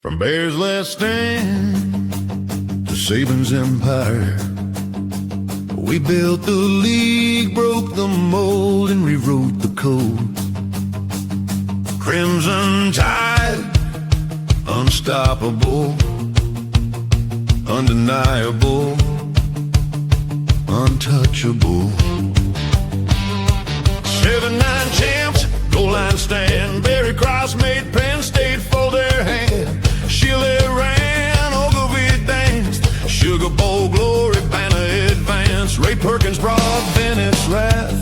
From Bears Last Stand to Saban's empire, we built the league, broke the mold, and rewrote the code. Crimson Tide, unstoppable, undeniable, untouchable. 7-9 champs, goal line stand. Barry Cross made Penn State fold their hand. Chile ran, Ogilvie danced. Sugar Bowl glory, banner advance. Ray Perkins brought Bennett's wrath.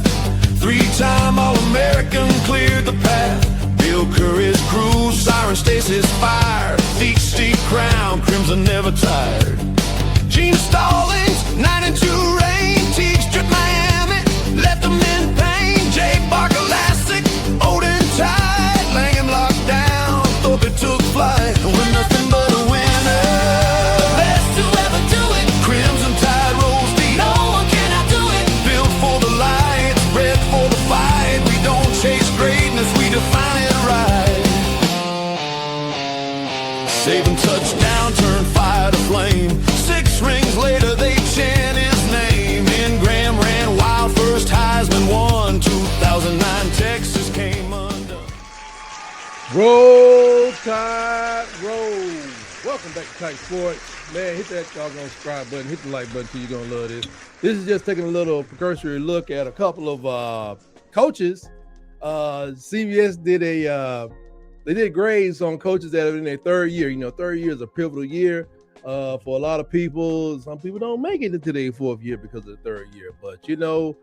3-time All-American cleared the path. Bill Curry's crew, Siren Stacy's fire. Deep steep crown, Crimson never tired. Gene Stallings, 92 rain. Teague stripped Miami, left them in pain. Jay Barker, Lassick, Odin Tide. Langham locked down, Thorpe took flight. We're nothing but a winner. The best to ever do it. Crimson Tide rolls deep. No one cannot do it. Built for the light, bred for the fight. We don't chase greatness, we define it right. Saban touchdown, turned fire to flame. 6 rings later, they chant his name. And Graham ran wild, first Heisman won. 2009, Texas came undone. Roll Tide, roll. Welcome back to Tight Sports. Man, hit that doggone subscribe button, hit the like button too. You're gonna love this. This is just taking a little precursory look at a couple of coaches. CBS did they did grades on coaches that are in their third year. You know, third year is a pivotal year for a lot of people. Some people don't make it into their fourth year because of the third year. But you know,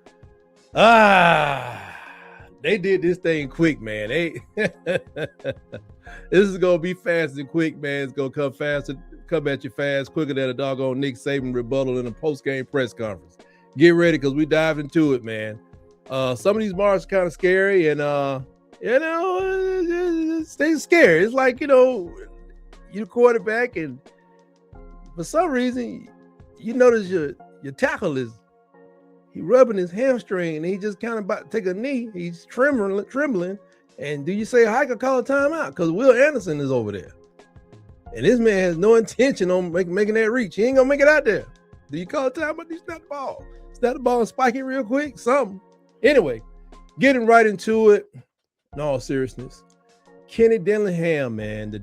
they did this thing quick, man. This is gonna be fast and quick, man. It's gonna come fast, come at you fast, quicker than a doggone Nick Saban rebuttal in a post-game press conference. Get ready, because we dive into it, man. Some of these marks are kind of scary, and stay scared. It's like, you know, you're quarterback, and for some reason, you notice your tackle is he rubbing his hamstring, and he just kind of about to take a knee. He's trembling. And do you say hike or call a timeout? Because Will Anderson is over there, and this man has no intention on making that reach. He ain't gonna make it out there. Do you call a timeout? You snap the ball. Snap the ball and spike it real quick. Something. Anyway, getting right into it. In all seriousness, Kenny Dillingham, man, the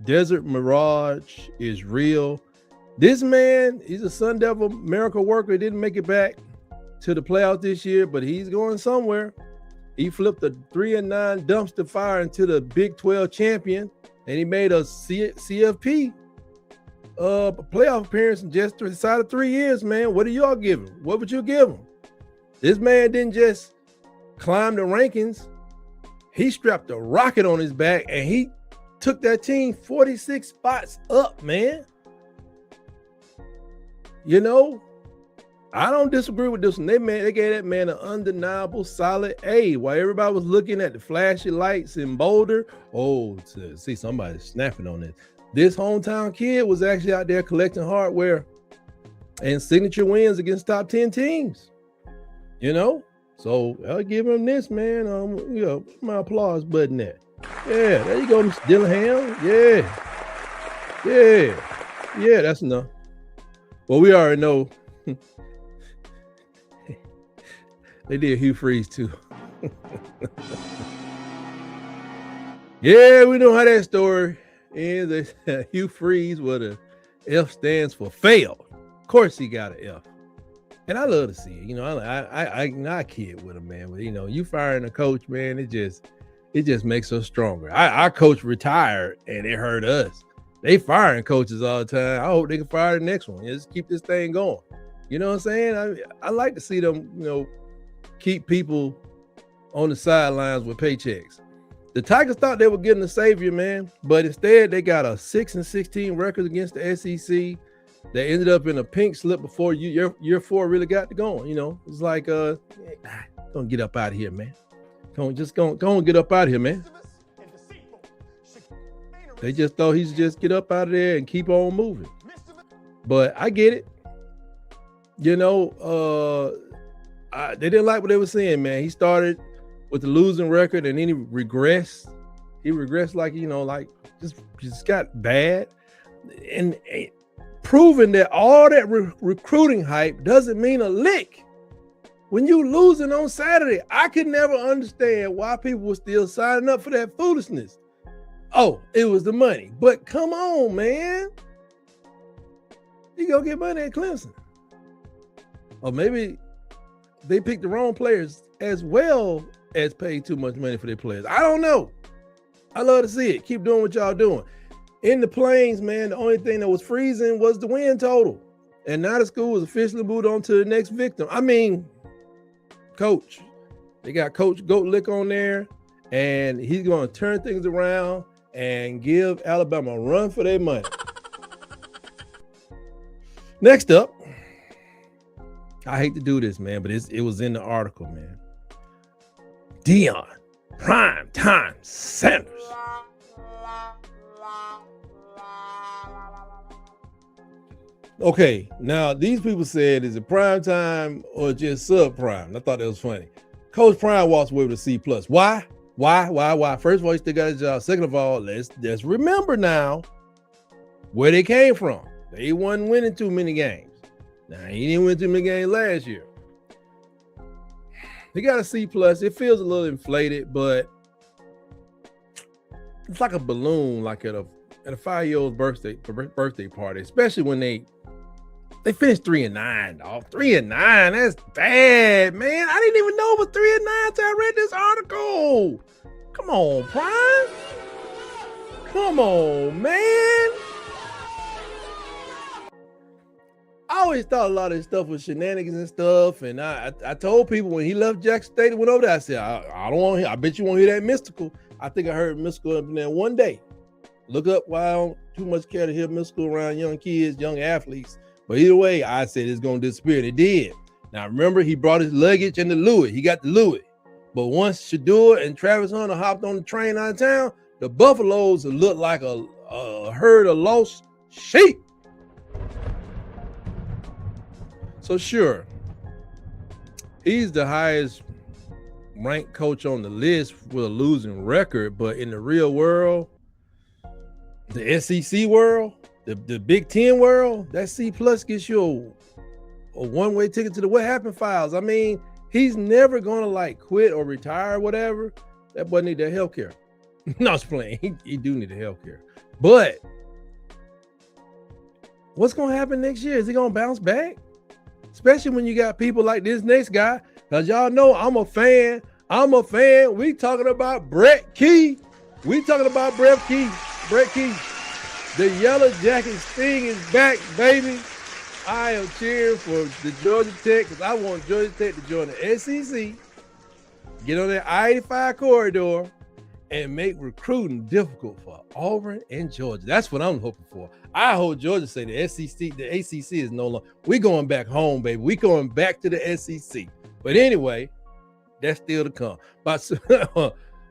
desert mirage is real. This man, he's a Sun Devil miracle worker. He didn't make it back to the playoffs this year, but he's going somewhere. He flipped a 3-9 dumpster fire into the Big 12 champion, and he made a CFP playoff appearance in just inside of 3 years, man. What do y'all give him? What would you give him? This man didn't just climb the rankings. He strapped a rocket on his back, and he took that team 46 spots up, man. You know, I don't disagree with this one. They gave that man an undeniable solid A. While everybody was looking at the flashy lights in Boulder, to see somebody snapping on it. This hometown kid was actually out there collecting hardware and signature wins against top 10 teams. You know? So I'll give him this, man. You know, my applause button there. Yeah, there you go, Mr. Dillingham. Yeah, that's enough. Well, we already know they did Hugh Freeze too. Yeah, we know how that story ends. Hugh Freeze, where the F stands for failed. Of course, he got an F. And I love to see it. You know, I kid with him, man. But you know, you firing a coach, man, it just makes us stronger. Our coach retired, and it hurt us. They firing coaches all the time. I hope they can fire the next one. Just keep this thing going. You know what I'm saying? I like to see them, you know, keep people on the sidelines with paychecks. The Tigers thought they were getting a savior, man, but instead they got a 6-16 record against the SEC. They ended up in a pink slip before year 4 really got to going. You know, it's like, don't get up out of here, man. Go on, get up out of here, man. They just thought he should just get up out of there and keep on moving. But I get it. You know, they didn't like what they were saying, man. He started with the losing record, and then he regressed He regressed like, like just got bad. And proving that all that recruiting hype doesn't mean a lick. When you losing on Saturday, I could never understand why people were still signing up for that foolishness. Oh, it was the money. But come on, man. You go get money at Clemson. Or maybe they picked the wrong players as well as paid too much money for their players. I don't know. I love to see it. Keep doing what y'all doing. In the Plains, man, the only thing that was freezing was the win total. And now the school is officially moved on to the next victim. I mean, coach. They got Coach Goatlick on there, and he's going to turn things around and give Alabama a run for their money. Next up, I hate to do this, man, but it was in the article, man. Deion Prime Time Sanders. Okay, now these people said, is it prime time or just subprime? I thought that was funny. Coach Prime walks away with a C+. Why? First of all, he still got his job. Second of all, let's remember now where they came from. They wasn't winning too many games. Now, he didn't win too many games last year. He got a C+. It feels a little inflated, but it's like a balloon, like at a 5-year-old's birthday party, especially when they finished 3-9, dog. 3-9, that's bad, man. I didn't even know it was 3-9 until I read this article. Come on, Prime. Come on, man. I always thought a lot of this stuff was shenanigans and stuff, and I told people when he left Jackson State and went over there, I said, I don't want to hear, I bet you won't hear that mystical. I think I heard mystical up in there one day. Look up why I don't too much care to hear mystical around young kids, young athletes. But either way, I said it's going to disappear. And it did. Now, remember, he brought his luggage and the Louis. He got the Louis. But once Shador and Travis Hunter hopped on the train out of town, the Buffaloes looked like a herd of lost sheep. So sure, he's the highest ranked coach on the list with a losing record. But in the real world, the SEC world, the Big Ten world, that C+ gets you a one-way ticket to the What Happened files. I mean, he's never going to like quit or retire or whatever. That boy need that health care. No, I was playing. He do need the health care. But what's going to happen next year? Is he going to bounce back? Especially when you got people like this next guy. Because y'all know I'm a fan. We talking about Brett Key. Brett Key. The Yellow Jacket Sting is back, baby. I am cheering for the Georgia Tech because I want Georgia Tech to join the SEC, get on that I-85 corridor, and make recruiting difficult for Auburn and Georgia. That's what I'm hoping for. I hope Georgia say the ACC is no longer. We going back home, baby. We going back to the SEC. But anyway, that's still to come. But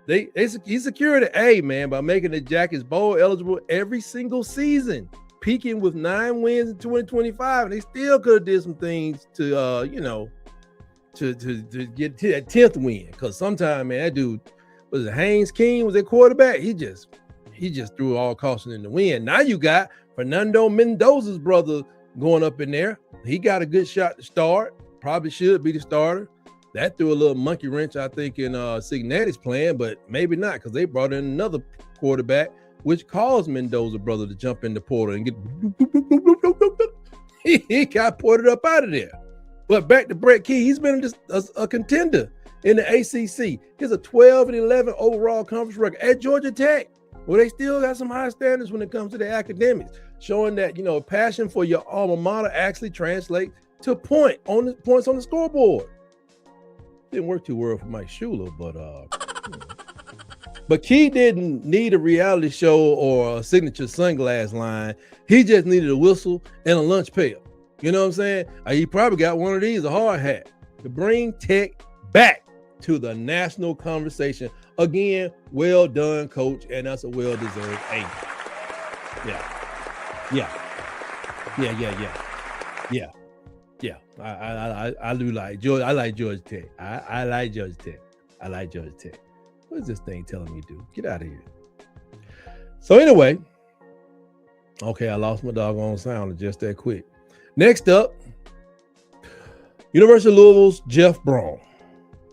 he secured an A, man, by making the Jackets bowl eligible every single season, peaking with 9 wins in 2025. And they still could have did some things to to get to that 10th win. Because sometimes, man, that dude was it Haynes King was their quarterback. He just threw all caution in the wind. Now you got Fernando Mendoza's brother going up in there. He got a good shot to start. Probably should be the starter. That threw a little monkey wrench, I think, in Cignetti's plan, but maybe not because they brought in another quarterback, which caused Mendoza's brother to jump in the portal and get he got ported up out of there. But back to Brett Key, he's been just a contender in the ACC. He's a 12-11 overall conference record at Georgia Tech. Well, they still got some high standards when it comes to their academics, showing that, passion for your alma mater actually translates to points on the scoreboard. Didn't work too well for Mike Schuler, but Key didn't need a reality show or a signature sunglass line. He just needed a whistle and a lunch pail. You know what I'm saying? He probably got one of these, a hard hat, to bring Tech back to the national conversation. Again, well done, coach, and that's a well-deserved A. Yeah. I do like Georgia. I like Georgia Tech. I like Georgia Tech. What is this thing telling me to do? Get out of here. So anyway, okay, I lost my doggone sound just that quick. Next up, University of Louisville's Jeff Braun.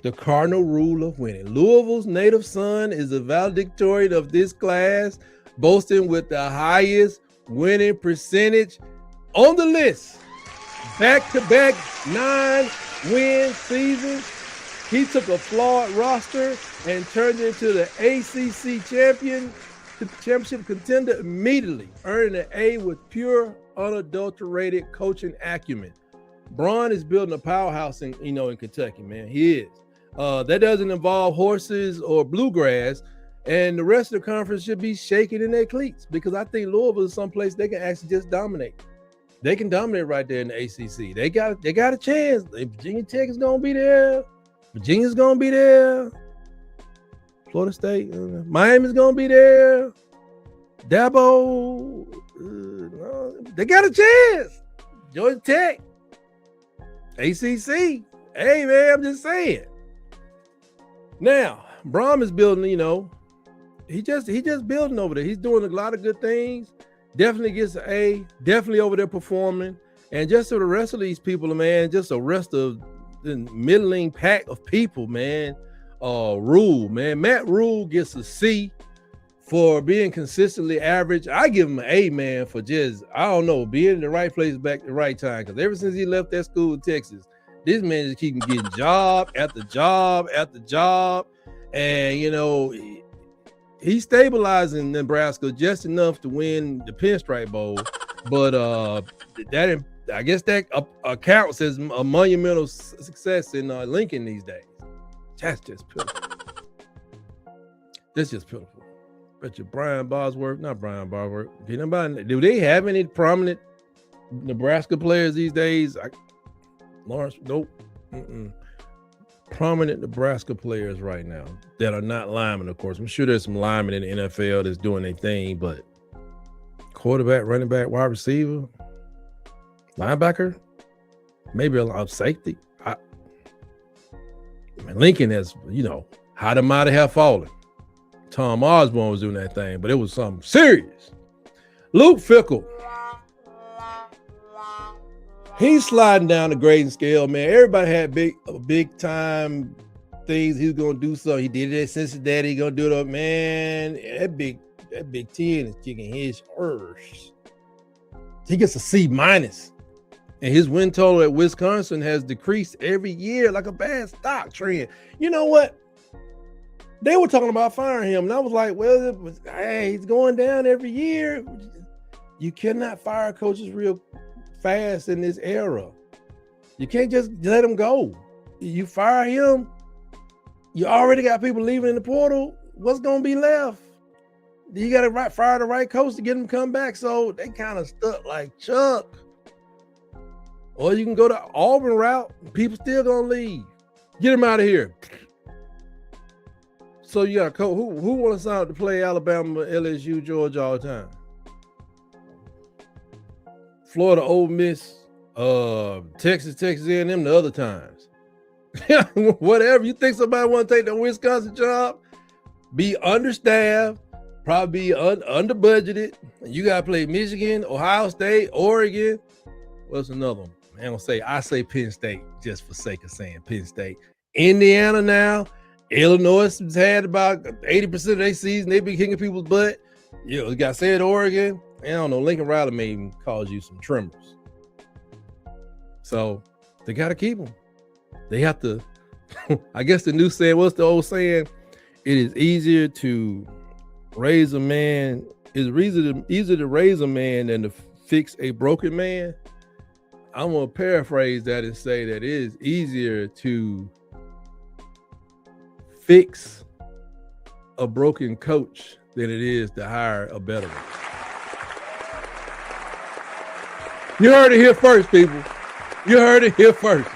The cardinal rule of winning. Louisville's native son is the valedictorian of this class, boasting with the highest winning percentage on the list. Back-to-back 9-win seasons. He took a flawed roster and turned it into the ACC championship contender immediately, earning an A with pure, unadulterated coaching acumen. Braun is building a powerhouse in Kentucky, man. He is. That doesn't involve horses or bluegrass, and the rest of the conference should be shaking in their cleats, because I think Louisville is someplace they can actually just dominate. They can dominate right there in the ACC. They got a chance. Virginia Tech is gonna be there. Virginia's gonna be there. Florida State, Miami's gonna be there. Dabo, they got a chance. Georgia Tech, ACC. Hey man, I'm just saying. Now, Braun is building, he just building over there. He's doing a lot of good things. Definitely gets an A, definitely over there performing. And just so the rest of these people, man, just the rest of the middling pack of people, man. Rule, man. Matt Rule gets a C for being consistently average. I give him an A, man, for just, being in the right place back at the right time. Because ever since he left that school in Texas, this man just keeps getting job after job after job. And, he's stabilizing Nebraska just enough to win the Pinstripe Bowl. But I guess that counts as a monumental success in Lincoln these days. That's just pitiful. That's just pitiful. Bet you Brian Bosworth, not Brian Bosworth. Do they have any prominent Nebraska players these days? Lawrence, nope. Prominent Nebraska players right now that are not linemen, of course. I'm sure there's some linemen in the NFL that's doing their thing, but quarterback, running back, wide receiver, linebacker, maybe a safety. Lincoln has, how the mighty have fallen. Tom Osborne was doing that thing, but it was something serious. Luke Fickell. He's sliding down the grading scale, man. Everybody had big time things. He was gonna do something. He did it at Cincinnati. He's gonna do it up, man. That Big Ten is kicking his horse. He gets a C-, and his win total at Wisconsin has decreased every year like a bad stock trend. You know what? They were talking about firing him, and I was like, well, he's going down every year. You cannot fire coaches real fast in this era. You can't just let him go. You fire him, you already got people leaving in the portal. What's going to be left? You got to fire the right coach to get him to come back. So they kind of stuck like Chuck. Or you can go the Auburn route. People still going to leave. Get him out of here. So you got a coach. Who want to sign up to play Alabama, LSU, Georgia all the time? Florida, Ole Miss, Texas A&M the other times. Whatever. You think somebody want to take the Wisconsin job? Be understaffed, probably be under budgeted. You got to play Michigan, Ohio State, Oregon. What's another one? I say Penn State just for sake of saying Penn State. Indiana now. Illinois has had about 80% of their season. They've been kicking people's butt. You got to say it, Oregon. I don't know. Lincoln Riley may even cause you some tremors. So they got to keep them. They have to. I guess the new saying, what's the old saying? It is easier to raise a man. It's easier to raise a man than to fix a broken man. I'm going to paraphrase that and say that it is easier to fix a broken coach than it is to hire a better one. You heard it here first, people. You heard it here first.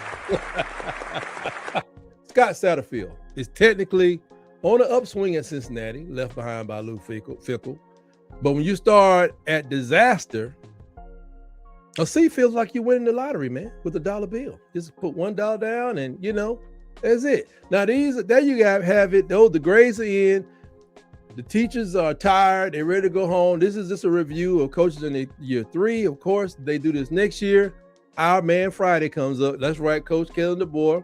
Scott Satterfield is technically on the upswing at Cincinnati, left behind by Luke Fickell. But when you start at disaster, a C feels like you're winning the lottery, man, with a dollar bill. Just put $1 down and, that's it. Now, there you have it. Though the grades are in. The teachers are tired. They're ready to go home. This is just a review of coaches in year 3. Of course, they do this next year. Our man Friday comes up. That's right. Coach Kellen DeBoer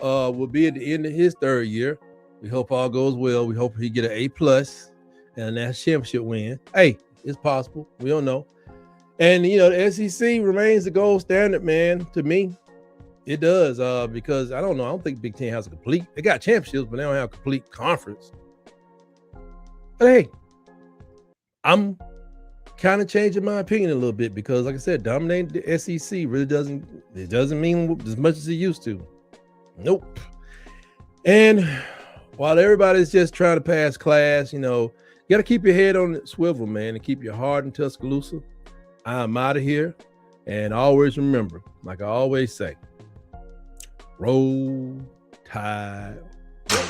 will be at the end of his 3rd year. We hope all goes well. We hope he get an A+ and a national championship win. Hey, it's possible. We don't know. And, the SEC remains the gold standard, man, to me. It does, because I don't know. I don't think Big Ten has a complete. They got championships, but they don't have a complete conference. But hey, I'm kind of changing my opinion a little bit because, like I said, dominating the SEC really doesn't mean as much as it used to. Nope. And while everybody's just trying to pass class, you got to keep your head on the swivel, man, and keep your heart in Tuscaloosa. I'm out of here. And always remember, like I always say, roll, tide, roll.